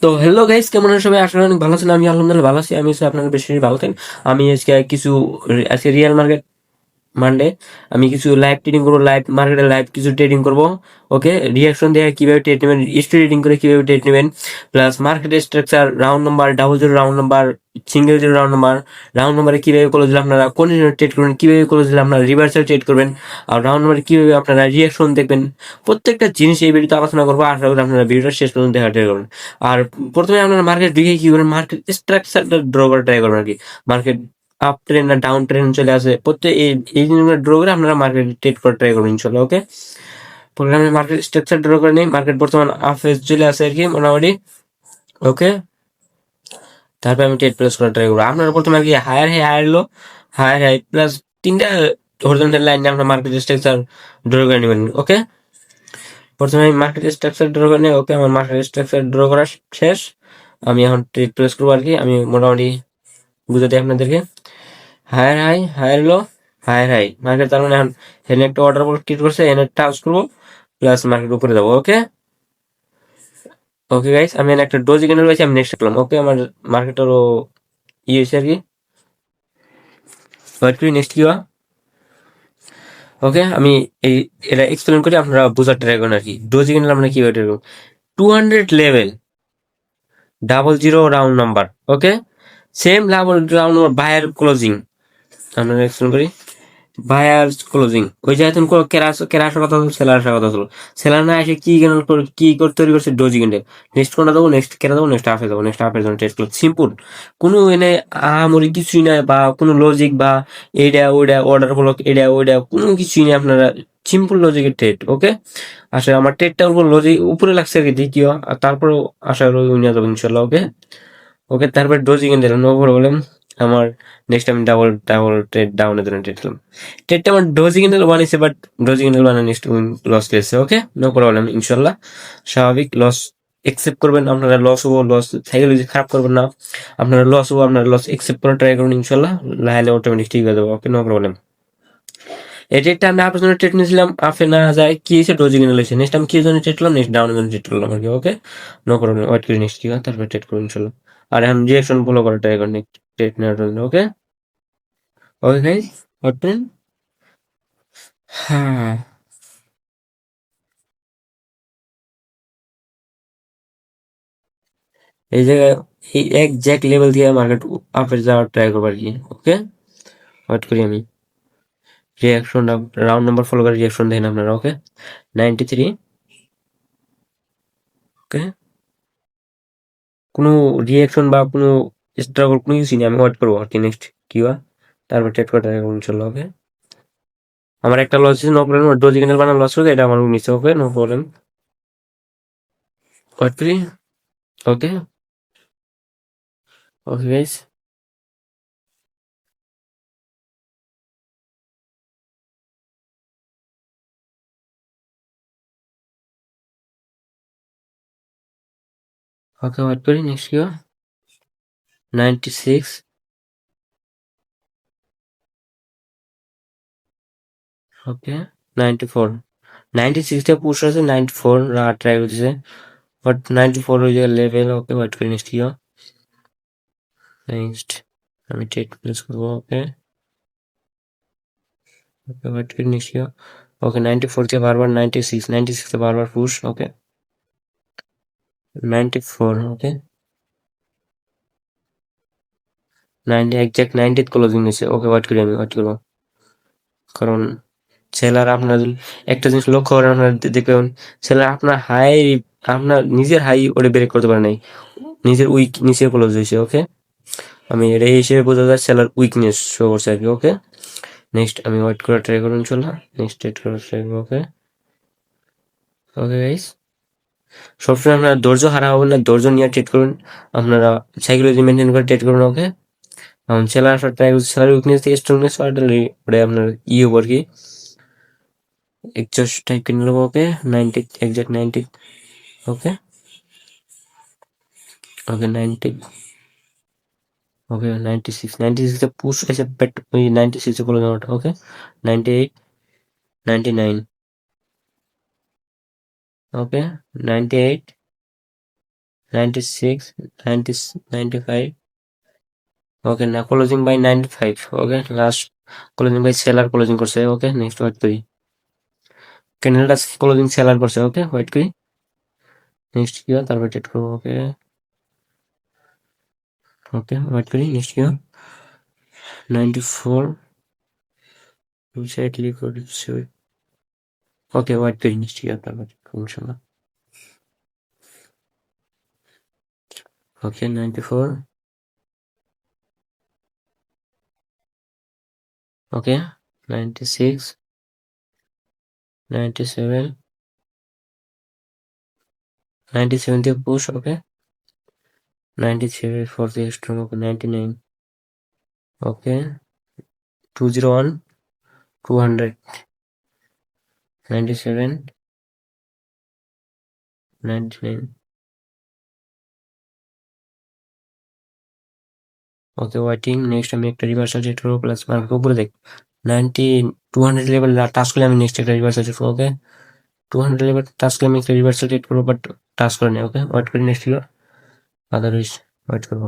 তো hello guys, কেমন আছেন সবাই? আশা করি অনেক ভালো আছেন। আমি আলহামদুলিল্লাহ ভালো আছি। আমি হচ্ছে আপনাদের বেশি ভালো থাকেন। আমি আজকে কিছু আজকে রিয়েল মার্কেট মানডে আমি কিছু লাইভ ট্রেডিং করবো, লাইভ মার্কেটে লাইভ কিছু ট্রেডিং করবো। ওকে, রিয়াকশন দিয়ে কিভাবে ট্রেড নেবেন, ট্রেডিং করে কিভাবে ট্রেড নেবেন, plus market structure, round number, double zero round number, single zero round নাম্বারে কিভাবে ক্লোজ দিলে আপনারা কন্টিনিউ ট্রেড করবেন, কিভাবে ক্লোজ দিলে আপনারা রিভার্সাল ট্রেড করবেন, আর রাউন্ড নাম্বারে কিভাবে আপনারা রিয়াকশন দেখবেন, প্রত্যেকটা জিনিস এই ভিডিওতে আলোচনা করবো। আশা করি আপনারা ভিডিওটা শেষ পর্যন্ত দেখা ট্রাই করবেন। আর প্রথমে আপনারা মার্কেট দিকে কি করবেন, মার্কেট স্ট্রাকচারটা ড্র করে ট্রাই করবেন আর কি। মার্কেট আপ ট্রেন না ডাউন ট্রেন চলে আসে, প্রত্যেক এই জিনিসগুলো ড্র করে আপনারা মার্কেট ট্রেড করে ট্রাই করবেন ইনশাল্লাহ। ওকে, প্রোগ্রামে মার্কেট স্ট্রাকচার ড্র করে নিই। মার্কেট বর্তমান আফেজ চলে আসে আর কি মোটামুটি। ওকে, তারপর আমি ট্রেড প্লেস করে ট্রাই করবো। আপনারা প্রথমে আর কি higher high, higher low, higher high plus তিনটা হরিজন্টাল লাইন আমরা মার্কেট স্ট্রাকচার ড্র করে নেবেন। ওকে, প্রথমে আমি মার্কেট স্ট্রাকচার ড্র করে নিই। ওকে, আমার মার্কেট স্ট্রাকচার ড্র করা শেষ। আমি এখন ট্রেড প্লেস করবো আর কি। আমি মোটামুটি বুঝে দিই আপনাদেরকে। Higher high, higher low, higher high market, তার মানে এখন এখানে একটা অর্ডার ক্রিয়েট করছে, এখানে টাচ করবো, প্লাস মার্কেট উপরে যাবো। ওকে, ওকে গাইস, আমি এখানে একটা ডোজ কিনে রয়েছে, আমি নেক্সট করলাম। ওকে, আমার মার্কেট আরো হয়েছে আর কি। ওয়েট করি, নেক্সট কি হয়। ওকে, আমি এই এটা এক্সপ্লেন করি, আপনারা বোঝার ট্রাই করেন আর কি। ডোজ কিনলে আমরা কিভাবে ট্রাই করবো। 200 level, double zero round number. Okay, same double round number, buyer closing. আমরা এক্সপ্লেন করি, বায়ার ক্লোজিং। ওই যে এখন কেরা আসার কথা হলো, সেলার আসার কথা হলো। সেলার না এসে কি করে তৈরি করছে, ডোজি কিনতে। নেক্সট কোনটা দেবো, নেক্সট কেনা দেবো, নেক্সট হাফে দেবো, নেক্সট হাফের জন্য টেস্ট করবো। সিম্পল, কোনো এনে আহামরি কিছুই নাই, বা কোনো লজিক বা এইটা ওইটা অর্ডার ব্লক এটা ওইটা কোনো কিছুই নেই। আপনারা সিম্পল লজিকের ট্রেড। ওকে, আসলে আমার ট্রেডটা উপর লজিক উপরে লাগছে আর কি, দেখিও। আর তারপরেও আশা করি নিয়ে যাবো ইনশাল্লাহ। ওকে, ওকে, তারপর ডোজি কিনে দিলাম, নো প্রবলেম। আমার নেক্সট আমি ডাবল ডাবল ট্রেড ডাউনের জন্য ট্রেড করলাম। ট্রেডটা আমার ডোজি কিনে বানিয়েছে, বাট ডোজি কিনে বানিয়ে নেক্সট লস খেয়েছে। ওকে, নো প্রবলেম ইনশাল্লাহ, স্বাভাবিক। লস একসেপ্ট করবেন আপনারা, লস হবো, লস সাইকোলজি খারাপ করবেন না। আপনারা লস হবো, আপনারা লস একসেপ্ট করে ট্রাই করুন ইনশাল্লাহ, লাইলে অটোমেটিক ঠিক হয়ে যাবো। ওকে, নো প্রবলেম। এই ট্রেডটা আমি আপনার জন্য ট্রেড নিয়েছিলাম, আপে না যায় কি হয়েছে, ডোজি কিনে লেগেছে। নেক্সট আমি কি জন্য ট্রেড করলাম, নেক্সট ডাউনের জন্য ট্রেড করলাম আর কি। ওকে, নো প্রবলেম, ওয়েট করি নেক্সট কি হয়, তারপরে ট্রেড করুন ইনশাল্লাহ। আর এখন রিয়াকশন ফলো করা ট্রাই করেন নেক্সট ট্রেড নেওয়ার জন্য। ওকে, ওকে গাইস, ওয়েট করেন। হ্যাঁ, এই জায়গায় এই একজ্যাক্ট লেভেল দিয়ে মার্কেট আপে যাওয়ার ট্রাই করবো আর কি। ওকে, ওয়েট করি আমি। রিয়াকশন রাউন্ড নাম্বার ফলো করে রিয়াকশন দেখেন আপনারা। ওকে, 93। ওকে, কোনো রিয়াকশন বা কোনো স্ট্রাগল কোনো কিছুই নেই। আমি ওয়েট করবো আর কি নেক্সট কি হয়, তারপর ট্রেড করে ট্রাই করবো ইনশাল্লাহ। ওকে, আমার একটা লস আছে, নো প্রবলেম। ডোজি ক্যান্ডেল বানানো লস হয়েছে, এটা আমার নিচে। ওকে, নো প্রবলেম, ওয়েট করি। ওকে, ওকে গাইস, ওকে, ওয়েট করি নেক্সট কি হয়। 96। ওকে, 94। 96 টা পুশ আছে, 94 ট্রাই করতেছে, বাট 94 ওই জায়গায় লেভেল। ওকে, ওয়েট করি নেক্সট কি হয়। নেক্সট আমি ট্রেড প্লেস করবো। ওকে, ওকে, ওয়েট করি নেক্সট কি হয়। ওকে, 94 কে বারবার 96 কে বারবার পুশ। ওকে, 94। ওকে, 90 একজ্যাক্ট 90 ক্লোজিং নিচ্ছে। ওকে, ওয়েট করি, আমি ওয়েট করবো, কারণ সেলার আপনার একটা জিনিস লক্ষ্য করেন, আপনার দেখবেন সেলার আপনার হাই, আপনার নিজের হাই ওটা ব্রেক করতে পারে নাই, নিজের উইক নিচে ক্লোজ হয়েছে। ওকে, আমি এটা এই হিসেবে বোঝা যায় সেলার উইকনেস শো করছে আর কি। ওকে, নেক্সট আমি ওয়েট করে ট্রাই করুন ইনশাল্লাহ, নেক্সট ট্রেড করে ট্রাই করবো। ওকে, ওকে গাইস, সবসময় আপনারা ধৈর্য হারা হবেন না, ধৈর্য নিয়ে ট্রেড করুন। আপনারা সাইকোলজি মেনটেন করে ট্রেড করুন। ওকে, এখন সেলার আসার ট্রাই করছি, সেলার উইকনেস থেকে স্ট্রংনেস ওটা আপনার হবো আর কি। এক্সজস্ট টাইপ কিনে নেবো। ওকে, 90 একজ্যাক্ট 90। ওকে, ওকে, 90। ওকে, 96 এ পুশ এসে পেট ওই 96 a close out. Okay, 98, 99। Okay, 98, 96, 90, 95. Okay, now closing by 95. Okay, last closing by seller closing করছে। Okay, next wait করি। ক্যান্ডেলটা ক্লোজিং সেলার করছে। ওকে, ওয়েট করি। নেক্সট কি হয় তারপর ট্রেড করবো। ওকে ওকে, ওয়েট করি। নেক্সট কি হয় 94 সাইড লিভ করছে। ওকে, ওয়েট করি। নেক্সট কি হয় তারপর ট্রেড করবো ইনশাল্লাহ। ওকে 94। ওকে 96, 97, 97 দিয়ে পুশ। ওকে 93 4 দিয়ে স্ট্রং। ওকে 99। ওকে 201, 200, 97, 99। Okay waiting. নেক্সট আমি একটা রিভার্সাল ট্রেড করবো প্লাস মার্কেট উপরে দেখ 90 200 লেভেল টাচ করলে আমি নেক্সট একটা রিভার্সাল ট্রেড করবো। ওকে 200 লেভেল টাচ করলে আমি একটা রিভার্সাল ট্রেড করবো, বাট টাচ করে নেই। ওকে ওয়েট করি। নেক্সট হলো আদারওয়াইজ ওয়েট করবো।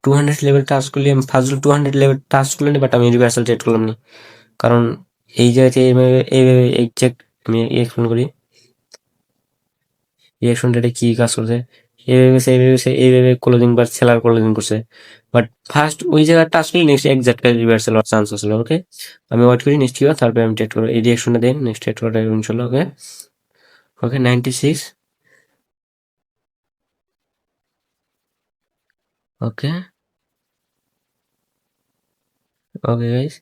200 লেভেল টাচ করলে আমি ফাজল 200 লেভেল টাচ করলে নি, বাট আমি রিভার্সাল ট্রেড করলাম নি, কারণ এই জায়গাতে এইভাবে এক্সাক্ট আমি এক্সপ্লেন করি রিয়াকশন রেটে কি কাজ করছে। এইভাবে ক্লোজিং বা সেলার ক্লোজিং করছে, বাট ফার্স্ট ওই জায়গা টাচ করলে নেক্সট এক্সাক্ট রিভার্সাল হওয়ার চান্স আছে। ওকে আমি ওয়েট করি। নেক্সট কি হয় তারপরে আমি ট্রেড করবো। এই রিয়াকশনটা দেন নেক্সট ট্রেড করা ইনশাল্লাহ। ওকে ওকে 96। ওকে ওকে গাইস,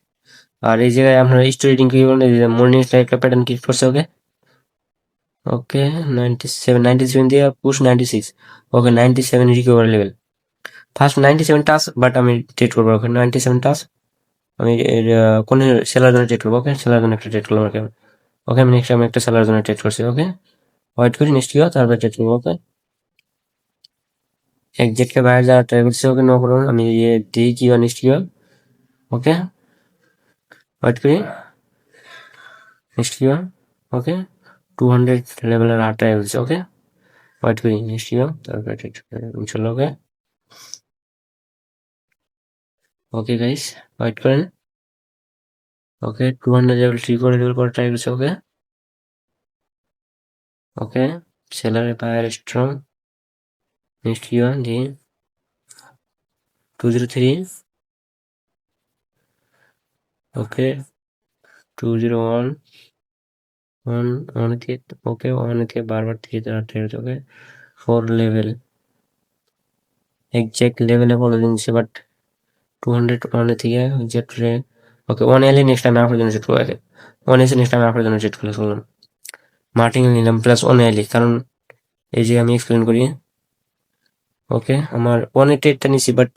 আর এই জায়গায় আপনার স্টোরি রিডিং কি বলেন, মর্নিং একটা প্যাটার্ন ক্রিয়েট করছে। ওকে ওকে 97 দিয়ে push 96। Okay 97 recover level first 97 touch, but আমি ট্রেড করবো। ওকে 97 টাচ আমি কোন সেলার জন্য ট্রেড করবো। ওকে সেলার জন্য একটা ট্রেড করলাম। ওকে ওকে আমি নেক্সট আমি একটা সেলার জন্য ট্রেড করছি। ওকে ওয়েট করি। নেক্সট কি হয় তারপরে ট্রেড করবো। ওকে এক্সাক্টকে বাইরে যারা ট্রাই করছে। ওকে নো করুন, আমি দিই কি হয় নেক্সট কি হয়। ওকে ওয়েট করি। নেক্সট কি হয়। ওকে 200 লেভেলের আর ট্রাই হচ্ছে। ওকে ওয়েট করি। নেক্সট কি হয় তারপরে ট্রেড ইনশাল্লাহ। ওকে ওকে গাইস ওয়েট করেন। ওকে 200 লেভেল 3 করে লেভেল করে ট্রাই করছে। ওকে ওকে সেলারের পাওয়ার স্ট্রং। নেক্সট কি হয় দি 203। ওকে 201, 1 থেকে। ওকে 1 থেকে বারবার 3 দ্বারা ট্রেড হচ্ছে। ওকে 4 লেভেল এক্সাক্ট লেভেলে বলে দিচ্ছে, বাট 200 1 থেকে এক্সাক্ট ট্রেড। ওকে 1 এলে নেক্সট টাইম আপনার জন্য সেট করে। 1 এসে নেক্সট টাইম আপনার জন্য সেট করে শুনলাম। মার্টিন নিলাম প্লাস 1 এলি, কারণ এই যে আমি এক্সপ্লেন করি। ওকে আমার 1 এ ট্রেডটা নিছি, বাট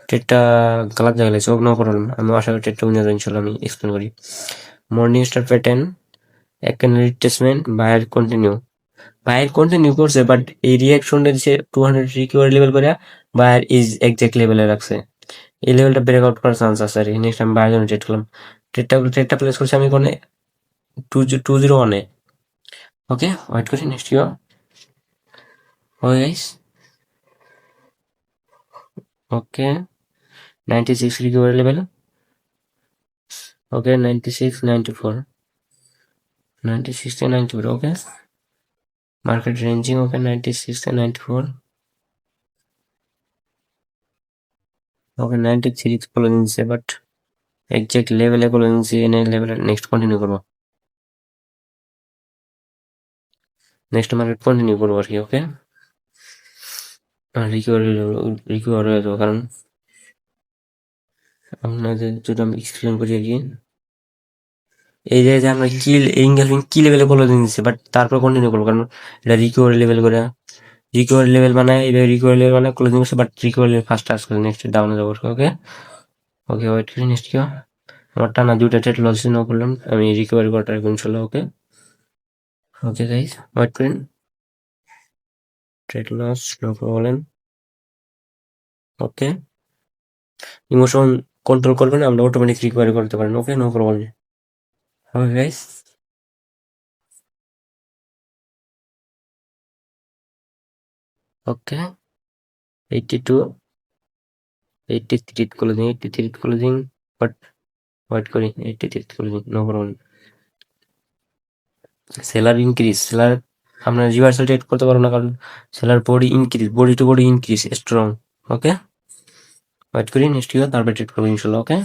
ট্রেডটা গালাত জায়গায় লাগছে। নো প্রবলেম, আমি আশা করি ট্রেডটা উইনার ইনশাল্লাহ। আমি এক্সপ্লেন করি মর্নিং স্টার প্যাটার্ন এক retracement buyer continue. Buyer continue করছে, বাট এই রিয়াকশনটা দিচ্ছে 200 রিকভারি লেভেল করে বায়ার ইজ এক্সাক্ট লেভেলে রাখছে। এই লেভেলটা ব্রেক আউট করার চান্স আছে আর নেক্সট আমি বায়ার জন্য ট্রেড করলাম। ট্রেডটা প্লেস করছি আমি কোনে 201 এ। ওকে ওয়েট করি। Next you okay guys. Okay 96 recovery level. Okay 96, 94, 96 থেকে 94। ওকে মার্কেট রেঞ্জিং। ওকে 96 থেকে 94। ওকে 93 বলে নিচ্ছে, বাট এক্সাক্ট লেভেলে বলে নিচ্ছে। এনে লেভেলে নেক্সট কন্টিনিউ করবো। নেক্সট মার্কেট কন্টিনিউ করবো আর কি। ওকে রিকভারি হয়ে যাবো, কারণ আপনাদের যদি আমি এক্সপ্লেন করি আর কি। এই যে আমরা কি লেভেলে বলে দিচ্ছে, বাট তারপর কন্টিনিউ করবো, কারণ এটা রিকভারি লেভেল করে। রিকভারি লেভেল মানে এইভাবে রিকভারি লেভেল মানে ক্লোজিং করছে, but recovery level first touch করে নেক্সট ডাউনে যাবো। ওকে ওকে ওয়েট করি। নেক্সট কি আমার টানা 2টা ট্রেড লস নো করলাম, আমি রিকভারি করাটা ইনশাল্লাহ। ওকে ওকে গাইস ওয়েট করেন। Trade loss no problem. Okay emotion control করবেন, আমরা অটোমেটিক রিকভারি করতে পারেন। Okay no problem. Okay guys. Okay 82 83 closing 83 closing but wait করি 83 closing no problem seller increase seller আপনার রিভার্সাল ট্রেড করতে পারবো না কারণ seller body increase body to body increase strong okay wait করি নেক্সট ইয়ার তারপরে ট্রেড করবো ইনশাল্লাহ ওকে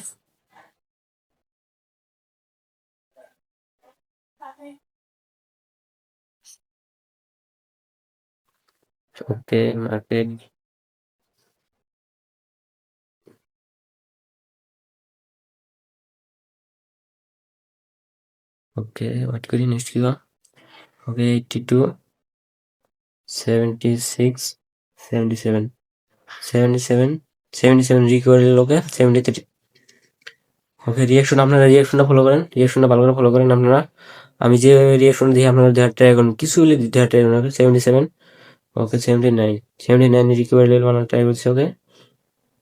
ওকে মার্কেট ওকে ওয়েট করি নেক্সট ইয়ার ওকে 82 76 77 77 77 রিকভারি ওকে 73 ওকে রিয়াকশনটা ফলো করেন রিয়াকশনটা ভালো করে ফলো করেন আপনারা আমি যে রিয়াকশন দিয়ে আপনারা দেওয়ার ট্রাই করেন কিছু হলে দেওয়ার ট্রাই করেন ওকে 77 ওকে 79 রিকভারি লেভেল বানানোর ট্রাই করছি okay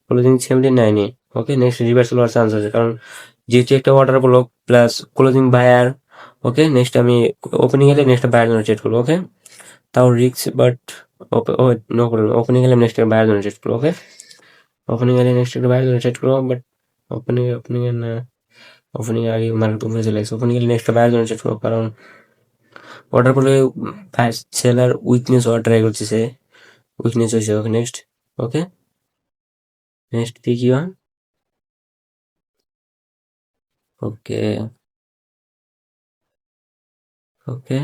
closing 79 okay next reversal হওয়ার চান্স আছে কারণ যেহেতু একটা water block plus closing buyer okay next আমি ওপেনিং এলে নেক্সট বায়ার জন্য ট্রেড করবো ওকে তাও রিক্স বাট নো প্রবলেম ওপেনিং এলে নেক্সট বায়ার জন্য ট্রেড করবো ওকে ওপেনিং এলে নেক্সট একটা বায়ার জন্য ট্রেড করবো বাট ওপেনিং এ না ওপেনিং এর আগে মার্কেট উপরে চলে আসছে ওপেনিং এলে নেক্সট বায়ার জন্য ট্রেড করবো কারণ ওয়াটার বলে সেলার উইকনেস হওয়ার ট্রাই করছে সে উইকনেস হয়েছে ওকে নেক্সট ওকে নেক্সট দিয়ে কি হয় ওকে ওকে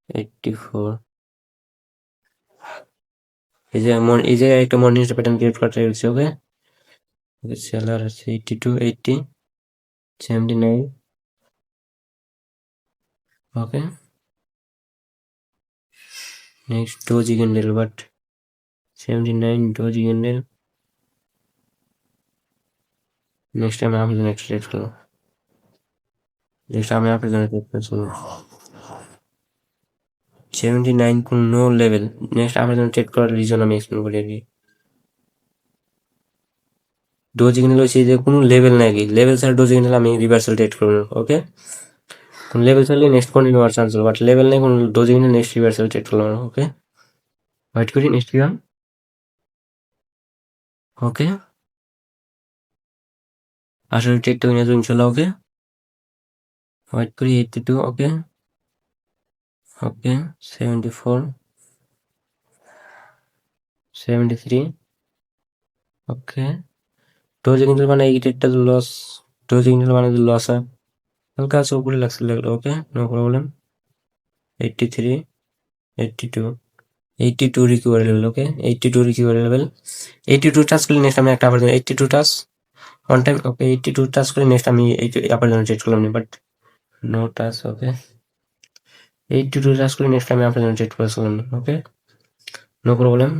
84 এই যে একটা মর্নিং প্যাটার্ন ক্রিয়েট করা ট্রাই করছে ওকে সেলার আছে 82 80 79 okay next doji candle but 79 doji candle next আমি আপনার জন্য একটা ট্রেড করবো নেক্সট আমি আপনার জন্য ট্রেড করবো 79 কোন নো লেভেল নেক্সট আপনার জন্য ট্রেড করার রিজন আমি এক্সপ্লেন করি আর কি ডোজি ক্যান্ডেল হচ্ছে যে কোনো লেভেল নাই কি লেভেল ছাড়া ডোজি ক্যান্ডেল আমি রিভার্সাল ট্রেড করবো ওকে কোন লেভেল চাইলে নেক্সট কন্টিনিউ হওয়ার চান্স হলো বাট লেভেল নেই কোনো doji candle next reversal trade করলাম ওকে ওয়েট করি নেক্সট কি ওকে আসলে ট্রেডটা নিয়ে যাবো ইনশাল্লাহ ওকে ওয়েট করি 82 ওকে ওকে 74 73 ওকে ডোজি ক্যান্ডেল মানে এই ট্রেডটা লস ডোজি ক্যান্ডেল মানে লস হয় হালকা আছে উপরে লাগছে লাগলো okay no problem 83 82 82 recovery level okay 82 recovery level 82 touch করলে নেক্সট আমি একটা আবার 82 touch one time okay 82 touch করে নেক্সট আমি আবার জন্য ট্রেড করলাম but no touch okay 82 touch করে নেক্সট আমি আপনার জন্য ট্রেড করেছিলাম ওকে নো প্রবলেম